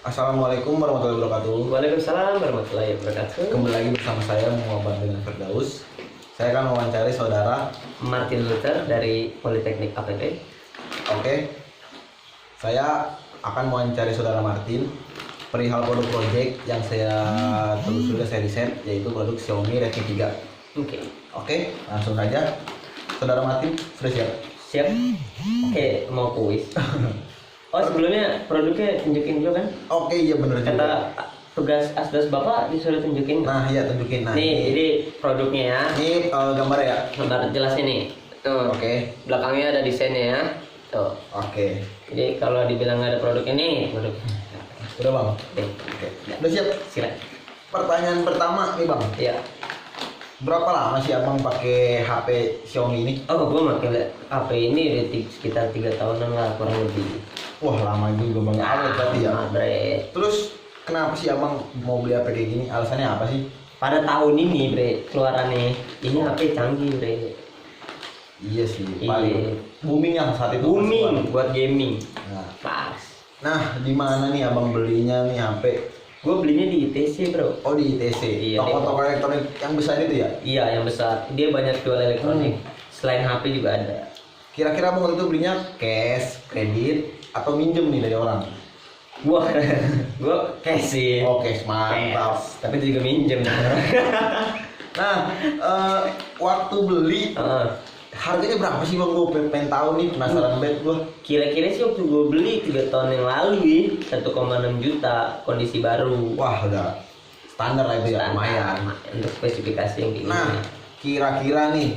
Assalamualaikum warahmatullahi wabarakatuh. Waalaikumsalam warahmatullahi wabarakatuh. Kembali lagi bersama saya Muhammad dengan Firdaus. Saya akan mewawancari saudara Martin Luther dari Politeknik APT. Oke. Saya akan mewawancari saudara Martin perihal produk project yang saya telusuri, saya riset, yaitu produk Xiaomi Redmi 3. Oke, langsung saja. Saudara Martin sudah siap? Siap. Oke, mau kuis. Oh, sebelumnya produknya tunjukin dulu kan? Oke, iya benar juga. Kata tugas asdos Bapak disuruh tunjukin. Nah, iya tunjukin. Nah, nih, jadi produknya ya. Ini gambar ya. Gambar jelas ini. Tuh. Oke. Belakangnya ada desainnya ya. Tuh. Oke. Jadi kalau dibilang nggak ada produknya nih, produk. Udah bang. Oke. Udah siap. Silakan. Pertanyaan pertama nih bang. Iya. Berapa lama sih abang pakai HP Xiaomi ini? Oh, gua pakai HP ini udah sekitar 3 tahunan lah kurang lebih. Wah lama juga bang. Awet berarti ya. Bre. Terus kenapa sih abang mau beli HP kayak gini? Alasannya apa sih? Pada tahun ini bre keluarannya ini HP canggih bre. Iya sih. Iya. Paling booming yang saat itu. Booming buat gaming. Nah, Pas. di mana nih abang belinya nih HP? Gue belinya di ITC bro. Oh di ITC. Iya, Toko-toko elektronik yang besar itu ya? Iya yang besar. Dia banyak jual elektronik. Selain HP juga ada. Kira-kira abang waktu itu belinya cash, kredit, atau minjem nih dari orang? Gue cash sih. Oh cash, mantap. Cash. Tapi juga minjem. Nah, waktu beli Heeh. harganya berapa sih bang? Gue pengen tahu nih, penasaran banget gue. Kira-kira sih waktu gue beli 3 tahun yang lalu ya 1,6 juta kondisi baru. Wah udah standar lah itu ya, lumayan. Untuk spesifikasi yang kayak gini. Nah, kira-kira nih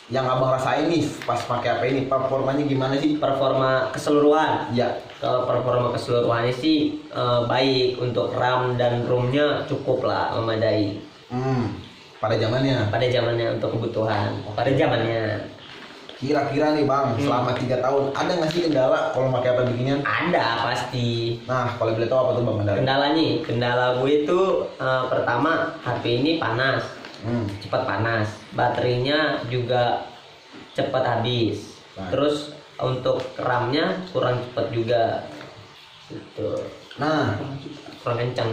yang abang rasain nih pas pakai HP ini, performanya gimana sih? Performa keseluruhan. Ya, Kalau performa keseluruhannya sih baik, untuk RAM dan ROM-nya cukup lah, memadai pada zamannya. pada zamannya untuk kebutuhan. Pada zamannya Kira-kira nih bang, selama 3 tahun ada nggak sih kendala kalau pakai HP beginian? ada pasti. Nah, kalau boleh tahu apa tuh bang kendala? Kendala gue itu pertama HP ini panas, cepat panas, baterainya juga cepat habis. Nah. Terus untuk RAM-nya kurang cepat juga, gitu. Nah, Kurang kencang.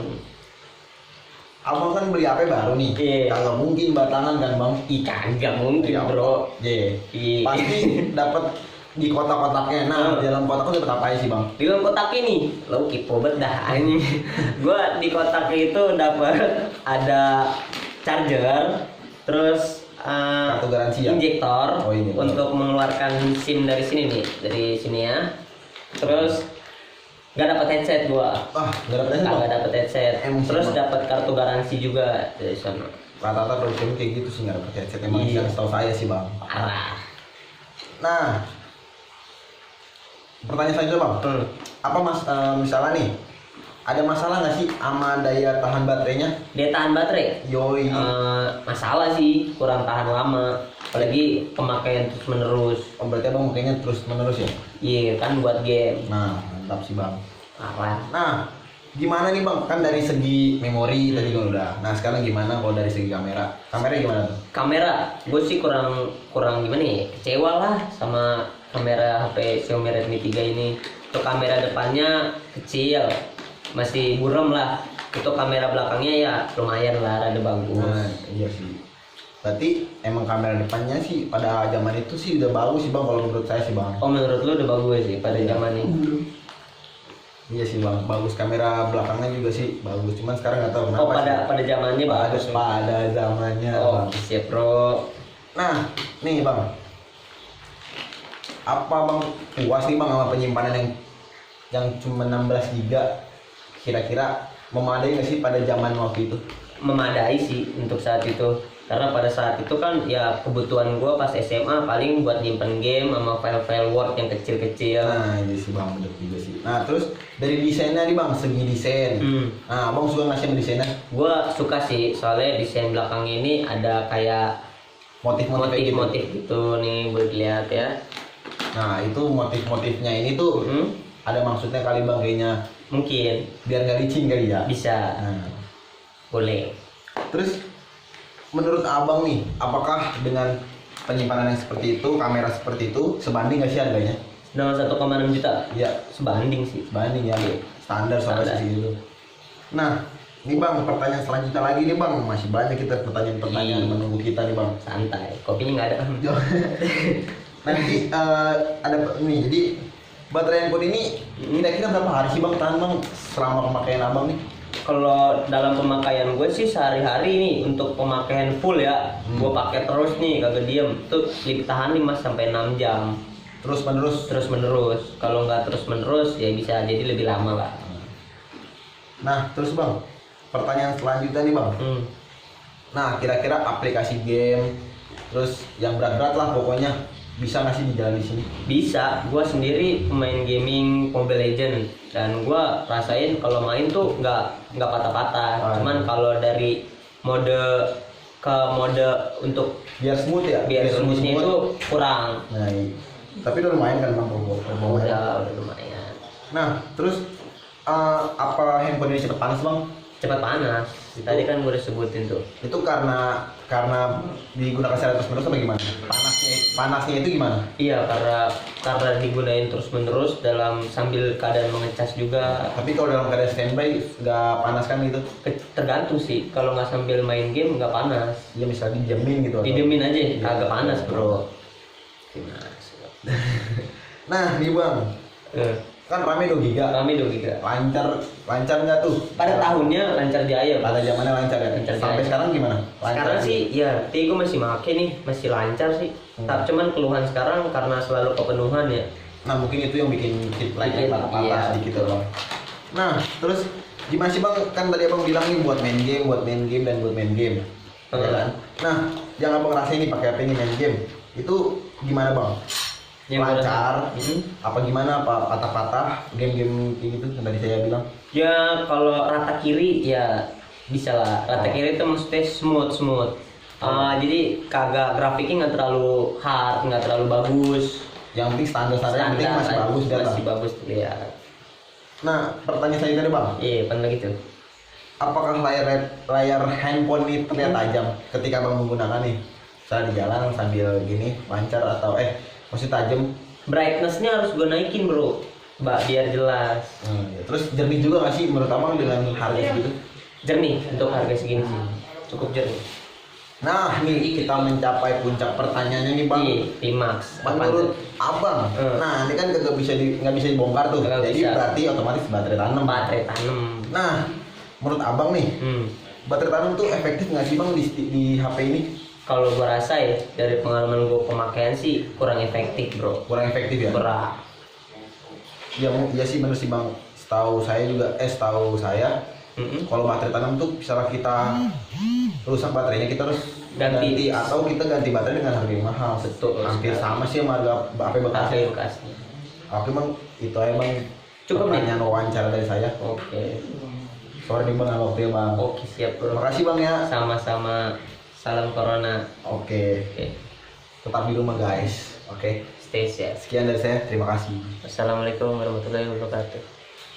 abang kan beli HP baru nih. Iya. Kalau mungkin batangan kan bang? Kagak mungkin Ya, bro. Iya. Iya. Pasti dapat di kotak-kotaknya. Nah, di dalam kotaknya dapat apa aja sih bang? Di dalam kotak ini lo kipo bet dah anjing. Gua di kotak itu dapat ada charger, terus Kartu garansi ya? injektor Oh, injektor. untuk mengeluarkan SIM dari sini nih, dari sini ya. Terus nggak dapat headset gua. Nggak dapat apa? Nggak dapat headset. Emang sih, Terus Bang. dapat kartu garansi juga dari sana. Rata-rata produk kayak gitu sih, nggak dapat headset. Emang Iya. yang setahu saya sih bang. Parah. Nah, pertanyaan selanjutnya bang, apa mas misalnya nih ada masalah nggak sih sama daya tahan baterainya? Dia tahan baterai. Yoi. Masalah sih, kurang tahan lama, apalagi pemakaian terus menerus. Oh, berarti abang makanya terus menerus ya? Iya kan buat game. Nah, mantap sih bang. Parah. Nah, gimana nih bang? Kan dari segi memori tadi kan udah. Nah, sekarang gimana kalau dari segi kamera? Kameranya gimana tuh? Kamera, gue sih kurang gimana ya? Kecewa lah sama kamera HP Xiaomi Redmi 3 ini. Untuk kamera depannya kecil, masih buram lah. Untuk kamera belakangnya ya lumayan lah, rada bagus. Nah, iya sih. Berarti emang kamera depannya sih pada zaman itu sih udah bagus sih bang kalau menurut saya sih bang. Oh menurut lu udah bagus sih pada zaman ini? Iya sih bang, bagus. Kamera belakangnya juga sih bagus. Cuman sekarang nggak tahu kenapa. Oh pada zamannya bagus. pada zamannya. Oh Bang. siap bro. Nah, nih bang, apa bang puas nih bang sama penyimpanan yang cuma 16 giga? Kira-kira memadai nggak sih pada zaman waktu itu? Memadai sih untuk saat itu, karena pada saat itu kan ya kebutuhan gua pas SMA paling buat nyimpen game sama file-file Word yang kecil-kecil. Nah, ini sih bang, bener juga sih. Nah, terus dari desainnya nih bang, segi desain. Nah, abang suka nggak sih sama desainnya? Gua suka sih, soalnya desain belakang ini ada kayak Motif-motif kayak gitu. motif gitu nih, boleh dilihat ya. Nah, itu motif-motifnya ini tuh ada maksudnya kali bang kayaknya. Mungkin Biar nggak licin kali ya. bisa, Nah, boleh. terus menurut abang nih, apakah dengan penyimpanan yang seperti itu, kamera seperti itu, sebanding nggak sih harganya? Dengan 1,6 juta Iya, sebanding sih. sebanding ya. standar sampai Standar. sisi itu. Nah, nih Bang, pertanyaan selanjutnya lagi nih Bang, masih banyak kita pertanyaan-pertanyaan menunggu kita nih Bang. Santai, kopinya nggak ada. Nanti ada nih, jadi baterai handphone ini kira-kira berapa hari sih Bang tahan Bang selama pemakaian Abang nih? Kalau dalam pemakaian gue sih sehari-hari nih untuk pemakaian full ya, gue pakai terus nih kagak diem. Tuh lebih tahan 5 sampai 6 jam. Terus menerus. Terus menerus. Kalau nggak terus menerus ya bisa jadi lebih lama lah. Nah, terus Bang, pertanyaan selanjutnya nih Bang. Nah, kira-kira aplikasi game, terus yang berat-berat lah pokoknya bisa nggak sih dijalan di sini? Bisa, gue sendiri pemain gaming Mobile Legend dan gue rasain kalau main tuh nggak patah-patah. Cuman kalau dari mode ke mode untuk Biar smooth ya? biar lebih smoothnya smooth. itu kurang. Nah, tapi udah lumayan kan Bang performanya. Udah lumayan. Nah, terus apa handphone ini cepet panas Bang? Cepat panas. Tadi kan gue udah sebutin tuh. Itu karena digunakan secara terus menerus apa gimana? Panasnya itu gimana? Iya, karena digunain terus menerus dalam sambil keadaan mengecas juga. Tapi kalau dalam keadaan standby nggak panas kan gitu? Tergantung sih, kalau nggak sambil main game nggak panas. Ya misalnya dijamin gitu. Didiemin aja, Iya. kagak panas bro. Gimana sih? Nah, nih Bang, kan rame 2 giga. Kami 2 giga. Lancar nggak tuh? Pada tahunnya lancar jaya. Pada zamannya lancar ya. Lancar Sampai jaya. sekarang gimana? Sekarang sih ya, gue masih make nih, masih lancar sih. Tapi cuman keluhan sekarang karena selalu kepenuhan ya. Nah, mungkin itu yang bikin chip line patah-patah Iya, sedikit betul. Bang. Nah, terus gimana sih Bang? Kan tadi Abang bilang nih buat main game dan buat main game. Ya kan? Nah, yang Abang rasain nih pakai HP ini main game. Itu gimana Bang? Yang Lancar? gua- Apa gimana? Apa patah-patah? Game-game kayak gitu yang tadi saya bilang. Ya kalau rata kiri ya bisa lah. Rata kiri itu maksudnya smooth. Jadi kagak grafiknya nggak terlalu hard, nggak terlalu bagus. Yang penting standar-standar yang penting masih bagus data. Masih bagus terlihat. Nah, pertanyaan saya tadi Bang, Iya, benar gitu. apakah layar handphone ini terlihat tajam ketika Bang menggunakan nih? Misalnya di jalan sambil gini lancar atau masih tajam? Brightness-nya harus gue naikin bro, biar jelas. Ya. Terus jernih juga nggak sih menurut Abang dengan harga segitu? Jernih untuk harga segini sih, cukup jernih. Nah, nih kita mencapai puncak pertanyaannya nih Bang. Iya, Pimax. Menurut Abang, nah ini kan nggak bisa dibongkar tuh. Nggak Jadi bisa. berarti otomatis baterai tanam. Baterai tanam. Nah, menurut Abang nih, baterai tanam tuh efektif nggak sih Bang di HP ini? Kalau gue rasa ya dari pengalaman gue pemakaian sih kurang efektif bro. Kurang efektif ya? Kurang. Ya sih bener sih Bang. Setahu saya kalau baterai tanam tuh misalnya kita rusak baterainya kita harus ganti atau kita ganti baterai dengan harga yang mahal. Betul. Hampir sama sih sama harga HP bekas. Baterai bekasnya. Oke Bang, itu aja Bang. Cukup nih? Pertanyaan wawancara dari saya. Oke. Sorry nih Bang, waktunya Bang. Oke siap bro. Terima kasih Bang ya. Sama-sama. Salam corona. Oke. Oke. Tetap di rumah guys. Oke. Stay safe. Sekian dari saya. Terima kasih. Assalamualaikum warahmatullahi wabarakatuh.